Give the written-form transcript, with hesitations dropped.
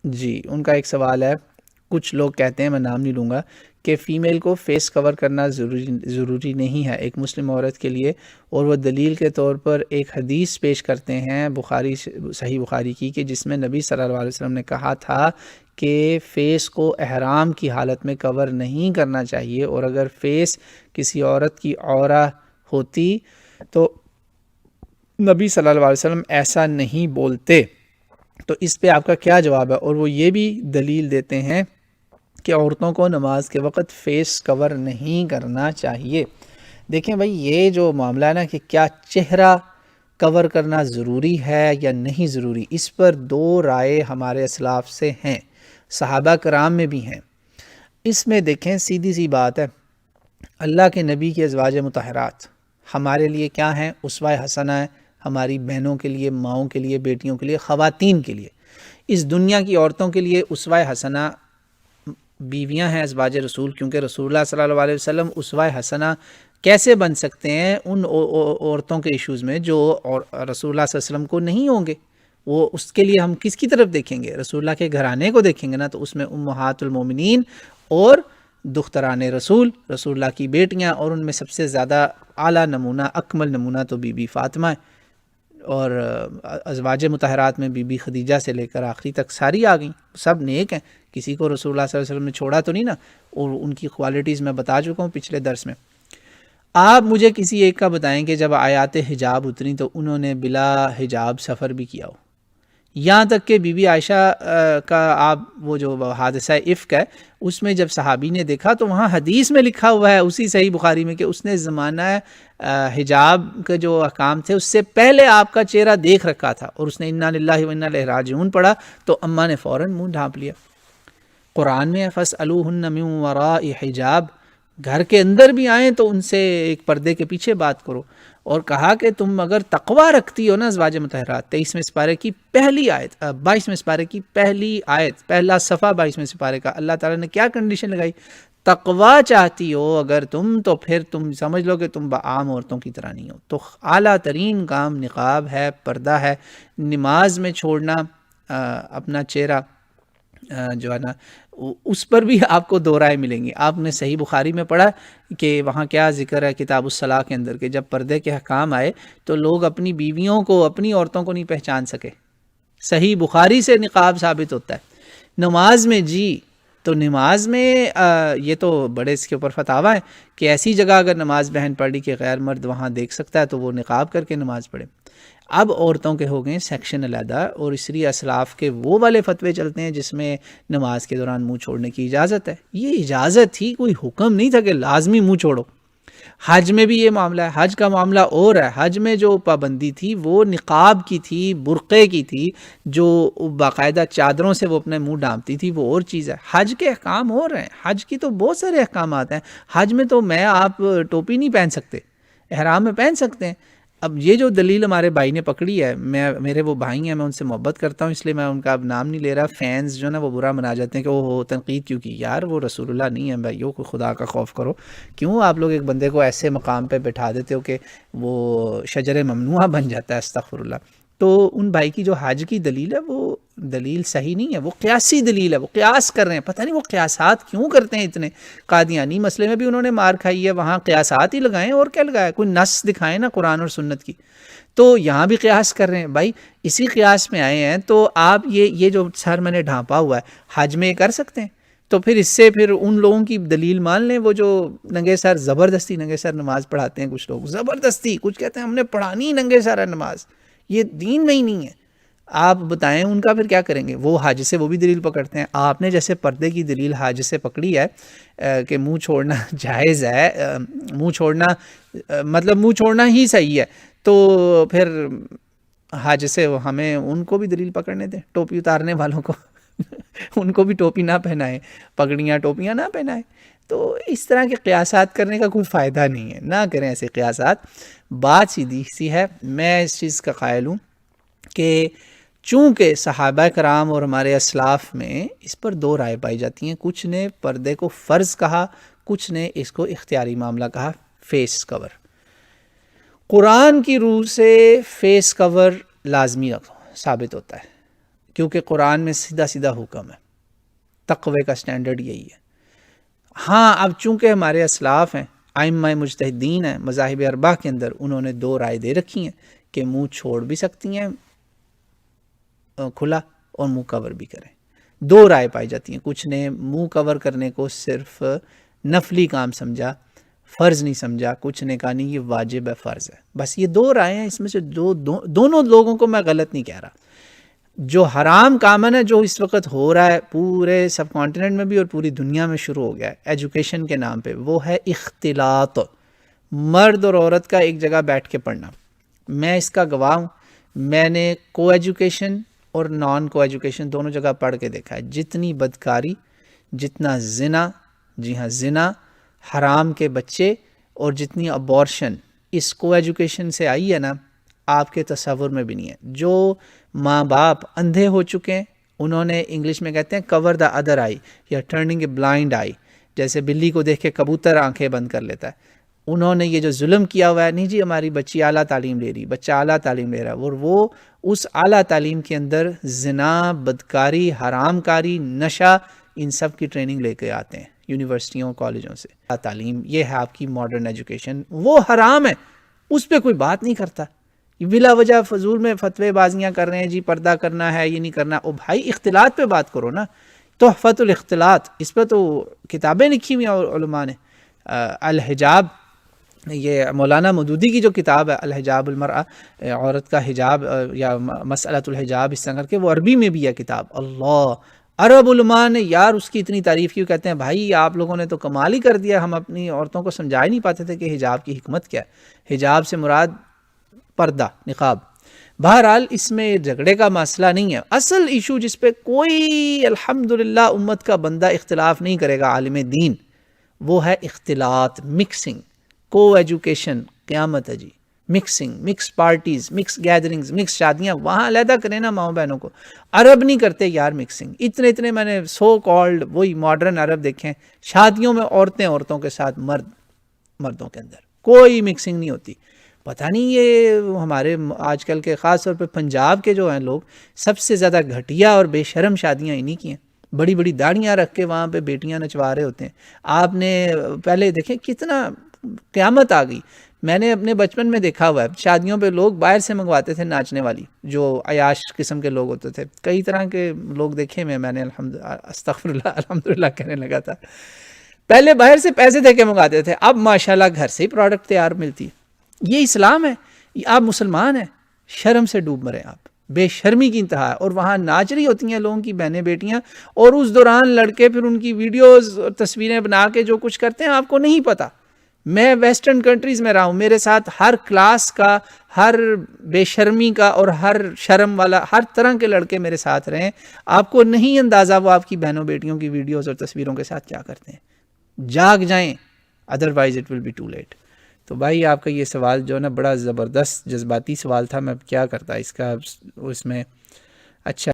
جی ان کا ایک سوال ہے، کچھ لوگ کہتے ہیں، میں نام نہیں لوں گا، کہ فیمیل کو فیس کور کرنا ضروری نہیں ہے ایک مسلم عورت کے لیے، اور وہ دلیل کے طور پر ایک حدیث پیش کرتے ہیں صحیح بخاری کی، کہ جس میں نبی صلی اللہ علیہ وسلم نے کہا تھا کہ فیس کو احرام کی حالت میں کور نہیں کرنا چاہیے، اور اگر فیس کسی عورت کی عورہ ہوتی تو نبی صلی اللہ علیہ وسلم ایسا نہیں بولتے۔ تو اس پہ آپ کا کیا جواب ہے؟ اور وہ یہ بھی دلیل دیتے ہیں کہ عورتوں کو نماز کے وقت فیس کور نہیں کرنا چاہیے۔ دیکھیں بھائی، یہ جو معاملہ ہے نا کہ کیا چہرہ کور کرنا ضروری ہے یا نہیں ضروری، اس پر دو رائے ہمارے اسلاف سے ہیں، صحابہ کرام میں بھی ہیں۔ اس میں دیکھیں سیدھی سی بات ہے، اللہ کے نبی کی ازواج مطہرات ہمارے لیے کیا ہیں؟ اسوہ حسنہ ہے، ہماری بہنوں کے لیے، ماؤں کے لیے، بیٹیوں کے لیے، خواتین کے لیے، اس دنیا کی عورتوں کے لیے اسوہ حسنہ بیویاں ہیں ازواج رسول، کیونکہ رسول اللہ صلی اللہ علیہ وسلم اسوہ حسنہ کیسے بن سکتے ہیں ان عورتوں کے ایشوز میں جو رسول اللہ صلی اللہ علیہ وسلم کو نہیں ہوں گے؟ وہ اس کے لیے ہم کس کی طرف دیکھیں گے؟ رسول اللہ کے گھرانے کو دیکھیں گے نا، تو اس میں امہات المومنین اور دختران رسول اللہ کی بیٹیاں، اور ان میں سب سے زیادہ اعلیٰ نمونہ، اکمل نمونہ تو بی بی فاطمہ ہے، اور ازواج مطہرات میں بی بی خدیجہ سے لے کر آخری تک ساری آ گئیں، سب نیک ہیں، کسی کو رسول اللہ صلی اللہ علیہ وسلم نے چھوڑا تو نہیں نا، اور ان کی کوالٹیز میں بتا چکا ہوں پچھلے درس میں۔ آپ مجھے کسی ایک کا بتائیں کہ جب آیات حجاب اتری تو انہوں نے بلا حجاب سفر بھی کیا ہو، یہاں تک کہ بی بی عائشہ کا آپ وہ جو حادثہ افک ہے اس میں جب صحابی نے دیکھا تو وہاں حدیث میں لکھا ہوا ہے اسی صحیح بخاری میں کہ اس نے زمانہ حجاب کے جو احکام تھے اس سے پہلے آپ کا چہرہ دیکھ رکھا تھا، اور اس نے انا للہ و انا الیہ راجعون پڑھا تو اماں نے فوراً منہ ڈھانپ لیا۔ قرآن میں فَاسْأَلُوهُنَّ مِن وَرَاءِ حجاب، گھر کے اندر بھی آئیں تو ان سے ایک پردے کے پیچھے بات کرو، اور کہا کہ تم اگر تقوی رکھتی ہو نا ازواج مطہرات، 23ویں سپارے کی پہلی آیت، 22ویں سپارے کی پہلی آیت، پہلا صفحہ 22ویں سپارے کا، اللہ تعالیٰ نے کیا کنڈیشن لگائی؟ تقوی چاہتی ہو اگر تم تو پھر تم سمجھ لو کہ تم عام عورتوں کی طرح نہیں ہو، تو اعلیٰ ترین کام نقاب ہے، پردہ ہے۔ نماز میں چھوڑنا اپنا چہرہ جو ہے نا اس پر بھی آپ کو دو رائے ملیں گی۔ آپ نے صحیح بخاری میں پڑھا کہ وہاں کیا ذکر ہے کتاب الصلاح کے اندر، کہ جب پردے کے حکام آئے تو لوگ اپنی بیویوں کو، اپنی عورتوں کو نہیں پہچان سکے۔ صحیح بخاری سے نقاب ثابت ہوتا ہے۔ نماز میں جی، تو نماز میں یہ تو بڑے اس کے اوپر فتاوی ہے کہ ایسی جگہ اگر نماز بہن پڑھی کہ غیر مرد وہاں دیکھ سکتا ہے تو وہ نقاب کر کے نماز پڑھے۔ اب عورتوں کے ہو گئے سیکشن علیحدہ، اور اسری اسلاف کے وہ والے فتوے چلتے ہیں جس میں نماز کے دوران منہ چھوڑنے کی اجازت ہے۔ یہ اجازت تھی، کوئی حکم نہیں تھا کہ لازمی منہ چھوڑو۔ حج میں بھی یہ معاملہ ہے، حج کا معاملہ اور ہے۔ حج میں جو پابندی تھی وہ نقاب کی تھی، برقعے کی تھی، جو باقاعدہ چادروں سے وہ اپنے منہ ڈھانپتی تھی وہ اور چیز ہے۔ حج کے احکام اور ہیں، حج کی تو بہت سارے احکامات ہیں۔ حج میں تو آپ ٹوپی نہیں پہن سکتے، احرام میں پہن سکتے ہیں۔ اب یہ جو دلیل ہمارے بھائی نے پکڑی ہے، میرے وہ بھائی ہیں، میں ان سے محبت کرتا ہوں اس لیے میں ان کا اب نام نہیں لے رہا، فینز جو نا وہ برا منا جاتے ہیں کہ وہ تنقید کیوں کی، یار وہ رسول اللہ نہیں ہے بھائیو، کو خدا کا خوف کرو، کیوں آپ لوگ ایک بندے کو ایسے مقام پہ بٹھا دیتے ہو کہ وہ شجر ممنوعہ بن جاتا ہے، استغفر اللہ۔ تو ان بھائی کی جو حج کی دلیل ہے وہ دلیل صحیح نہیں ہے، وہ قیاسی دلیل ہے، وہ قیاس کر رہے ہیں، پتہ نہیں وہ قیاسات کیوں کرتے ہیں اتنے۔ قادیانی مسئلے میں بھی انہوں نے مار کھائی ہے، وہاں قیاسات ہی لگائیں، اور کیا لگایا، کوئی نص دکھائیں نا قرآن اور سنت کی۔ تو یہاں بھی قیاس کر رہے ہیں بھائی، اسی قیاس میں آئے ہیں، تو آپ یہ جو سر میں نے ڈھانپا ہوا ہے حج میں یہ کر سکتے ہیں، تو پھر اس سے پھر ان لوگوں کی دلیل مان لیں، وہ جو ننگے سر زبردستی ننگے سر نماز پڑھاتے ہیں، کچھ لوگ زبردستی کچھ کہتے ہیں ہم نے پڑھانی ننگے سر ہے نماز، یہ دین میں ہی نہیں ہے۔ آپ بتائیں ان کا پھر کیا کریں گے؟ وہ حج سے وہ بھی دلیل پکڑتے ہیں، آپ نے جیسے پردے کی دلیل حج سے پکڑی ہے کہ منہ چھوڑنا جائز ہے، منہ چھوڑنا مطلب منہ چھوڑنا ہی صحیح ہے، تو پھر حج سے ہمیں ان کو بھی دلیل پکڑنے دیں، ٹوپی اتارنے والوں کو ان کو بھی ٹوپی نہ پہنائیں، پگڑیاں ٹوپیاں نہ پہنائیں۔ تو اس طرح کے قیاسات کرنے کا کوئی فائدہ نہیں ہے، نہ کریں ایسے قیاسات۔ بات سیدھی سی ہے، میں اس چیز کا قائل ہوں کہ چونکہ صحابہ کرام اور ہمارے اسلاف میں اس پر دو رائے پائی جاتی ہیں، کچھ نے پردے کو فرض کہا، کچھ نے اس کو اختیاری معاملہ کہا، فیس کور۔ قرآن کی روح سے فیس کور لازمی ثابت ہوتا ہے، کیونکہ قرآن میں سیدھا سیدھا حکم ہے، تقوی کا سٹینڈرڈ یہی ہے۔ ہاں اب چونکہ ہمارے اسلاف ہیں، ائمہ مجتہدین ہیں مذاہب اربعہ کے اندر، انہوں نے 2 رائے دے رکھی ہیں کہ منہ چھوڑ بھی سکتی ہیں کھلا اور منہ کور بھی کریں۔ 2 رائے پائی جاتی ہیں، کچھ نے منہ کور کرنے کو صرف نفلی کام سمجھا، فرض نہیں سمجھا، کچھ نے کہا نہیں یہ واجب ہے، فرض ہے۔ بس یہ 2 رائے ہیں، اس میں سے دونوں لوگوں کو میں غلط نہیں کہہ رہا۔ جو حرام کامن ہے جو اس وقت ہو رہا ہے پورے سب کانٹیننٹ میں بھی اور پوری دنیا میں شروع ہو گیا ہے ایجوکیشن کے نام پہ، وہ ہے اختلاط، مرد اور عورت کا ایک جگہ بیٹھ کے پڑھنا۔ میں اس کا گواہ ہوں، میں نے کو ایجوکیشن اور نان کو ایجوکیشن دونوں جگہ پڑھ کے دیکھا ہے۔ جتنی بدکاری، جتنا زنا، جی ہاں زنا، حرام کے بچے، اور جتنی ابورشن اس کو ایجوکیشن سے آئی ہے نا، آپ کے تصور میں بھی نہیں ہے۔ جو ماں باپ اندھے ہو چکے ہیں، انہوں نے انگلش میں کہتے ہیں کور دا ادر آئی یا ٹرننگ اے بلائنڈ آئی، جیسے بلی کو دیکھ کے کبوتر آنکھیں بند کر لیتا ہے۔ انہوں نے یہ جو ظلم کیا ہوا ہے، نہیں جی ہماری بچی اعلیٰ تعلیم لے رہی، بچہ اعلیٰ تعلیم لے رہا ہے، اور وہ اس اعلیٰ تعلیم کے اندر زنا، بدکاری، حرام کاری، نشہ، ان سب کی ٹریننگ لے کے آتے ہیں یونیورسٹیوں کالجوں سے۔ تعلیم یہ ہے آپ کی ماڈرن ایجوکیشن، وہ حرام ہے، اس پہ کوئی بات نہیں کرتا۔ بلا وجہ فضول میں فتوی بازیاں کر رہے ہیں، جی پردہ کرنا ہے یہ نہیں کرنا۔ او بھائی اختلاط پہ بات کرو نا، تحفۃ الاختلاط، اس پہ تو کتابیں لکھی ہوئی ہیں علماء نے۔ الحجاب، یہ مولانا مودودی کی جو کتاب ہے الحجاب المرأہ، عورت کا حجاب یا مسئلۃ الحجاب، اس طرح کر کے وہ عربی میں بھی ہے کتاب۔ اللہ، عرب علماء نے یار اس کی اتنی تعریف کی، کہتے ہیں بھائی آپ لوگوں نے تو کمال ہی کر دیا، ہم اپنی عورتوں کو سمجھا ہی نہیں پاتے تھے کہ حجاب کی حکمت کیا ہے۔ حجاب سے مراد پردہ، نقاب۔ بہرحال اس میں جھگڑے کا مسئلہ نہیں ہے، اصل ایشو جس پہ کوئی الحمدللہ امت کا بندہ اختلاف نہیں کرے گا عالم دین، وہ ہے اختلاط، مکسنگ، کو ایجوکیشن۔ قیامت ہے جی، mixing, mix parties, mix gatherings, mix شادیاں، وہاں علیحدہ کریں نا ماؤں بہنوں کو۔ عرب نہیں کرتے یار مکسنگ، اتنے میں نے سو کالڈ وہی ماڈرن عرب دیکھیں، شادیوں میں عورتیں عورتوں کے ساتھ، مرد مردوں کے اندر، کوئی مکسنگ نہیں ہوتی۔ پتہ نہیں یہ ہمارے آج کل کے خاص طور پہ پنجاب کے جو ہیں لوگ، سب سے زیادہ گھٹیا اور بے شرم شادیاں انہی کی ہیں، بڑی بڑی داڑیاں رکھ کے وہاں پہ بیٹیاں نچوا رہے ہوتے ہیں۔ آپ نے پہلے دیکھیں کتنا قیامت آ گئی، میں نے اپنے بچپن میں دیکھا ہوا ہے، شادیوں پہ لوگ باہر سے منگواتے تھے ناچنے والی، جو عیاش قسم کے لوگ ہوتے تھے، کئی طرح کے لوگ دیکھے میں نے الحمدللہ کہنے لگا تھا، پہلے باہر سے پیسے دے کے منگاتے تھے، اب ماشاءاللہ گھر سے ہی پروڈکٹ تیار ملتی ہے۔ یہ اسلام ہے، آپ مسلمان ہیں، شرم سے ڈوب مرے آپ، بے شرمی کی انتہا ہے۔ اور وہاں ناچ رہی ہوتی ہیں لوگوں کی بہنیں بیٹیاں، اور اس دوران لڑکے پھر ان کی ویڈیوز اور تصویریں بنا کے جو کچھ کرتے ہیں آپ کو نہیں پتہ۔ میں ویسٹرن کنٹریز میں رہا ہوں، میرے ساتھ ہر کلاس کا، ہر بے شرمی کا اور ہر شرم والا، ہر طرح کے لڑکے میرے ساتھ رہیں، آپ کو نہیں اندازہ وہ آپ کی بہنوں بیٹیوں کی ویڈیوز اور تصویروں کے ساتھ کیا کرتے ہیں۔ جاگ جائیں، otherwise it will be too late. تو بھائی آپ کا یہ سوال جو ہے نا بڑا زبردست جذباتی سوال تھا، میں کیا کرتا اس کا، اس میں اچھا